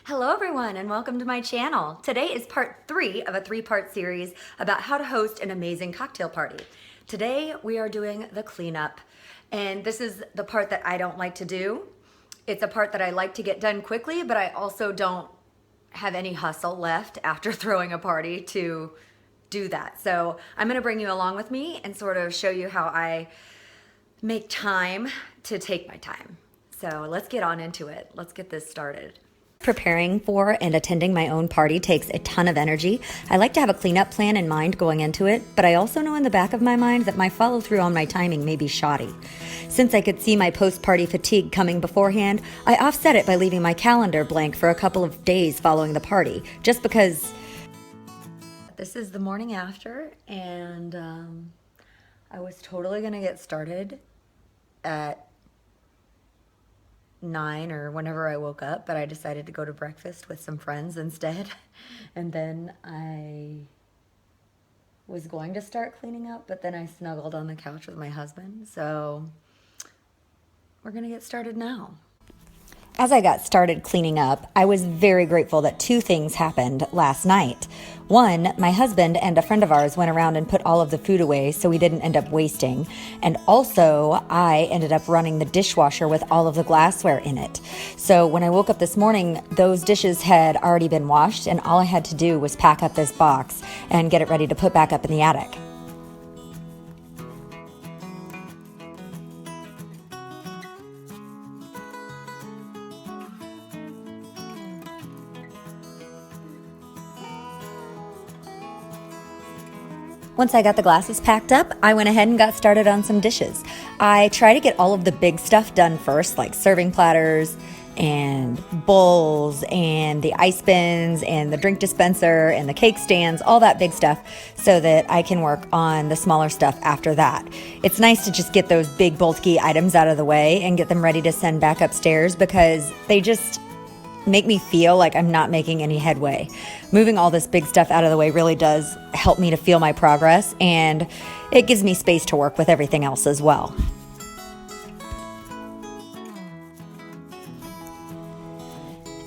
Hello everyone and welcome to my channel. Today is part 3 of a 3-part series about how to host an amazing cocktail party. Today we are doing the cleanup, and this is the part that I don't like to do. It's a part that I like to get done quickly, but I also don't have any hustle left after throwing a party to do that. So I'm gonna bring you along with me and sort of show you how I make time to take my time. So let's get on into it. Let's get this started. Preparing for and attending my own party takes a ton of energy. I like to have a cleanup plan in mind going into it, but I also know in the back of my mind that my follow through on my timing may be shoddy. Since I could see my post-party fatigue coming beforehand, I offset it by leaving my calendar blank for a couple of days following the party, just because. This is the morning after, and I was totally gonna get started at 9 or whenever I woke up, but I decided to go to breakfast with some friends instead. And then I was going to start cleaning up, but then I snuggled on the couch with my husband. So we're gonna get started now. As I got started cleaning up, I was very grateful that 2 things happened last night. One, my husband and a friend of ours went around and put all of the food away so we didn't end up wasting. And also, I ended up running the dishwasher with all of the glassware in it. So when I woke up this morning, those dishes had already been washed, and all I had to do was pack up this box and get it ready to put back up in the attic. Once I got the glasses packed up, I went ahead and got started on some dishes. I try to get all of the big stuff done first, like serving platters and bowls and the ice bins and the drink dispenser and the cake stands, all that big stuff, so that I can work on the smaller stuff after that. It's nice to just get those big bulky items out of the way and get them ready to send back upstairs, because they just make me feel like I'm not making any headway. Moving all this big stuff out of the way really does help me to feel my progress, and it gives me space to work with everything else as well.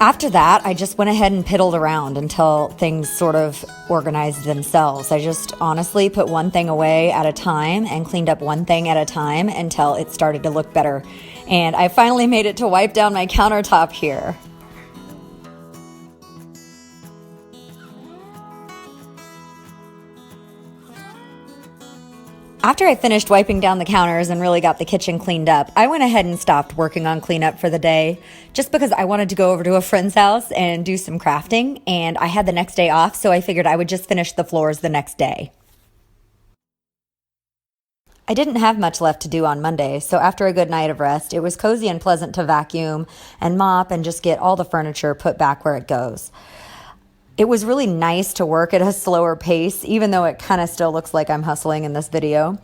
After that, I just went ahead and piddled around until things sort of organized themselves. I just honestly put one thing away at a time and cleaned up one thing at a time until it started to look better. And I finally made it to wipe down my countertop here. After I finished wiping down the counters and really got the kitchen cleaned up, I went ahead and stopped working on cleanup for the day, just because I wanted to go over to a friend's house and do some crafting, and I had the next day off, so I figured I would just finish the floors the next day. I didn't have much left to do on Monday, so after a good night of rest, it was cozy and pleasant to vacuum and mop and just get all the furniture put back where it goes. It was really nice to work at a slower pace, even though it kind of still looks like I'm hustling in this video.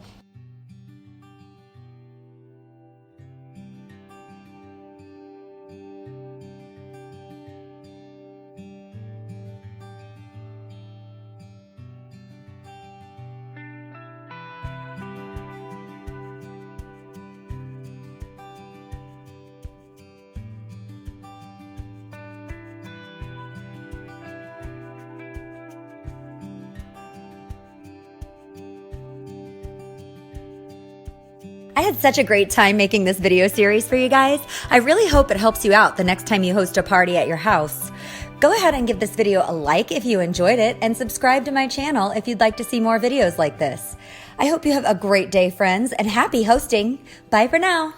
I had such a great time making this video series for you guys. I really hope it helps you out the next time you host a party at your house. Go ahead and give this video a like if you enjoyed it, and subscribe to my channel if you'd like to see more videos like this. I hope you have a great day, friends, and happy hosting. Bye for now.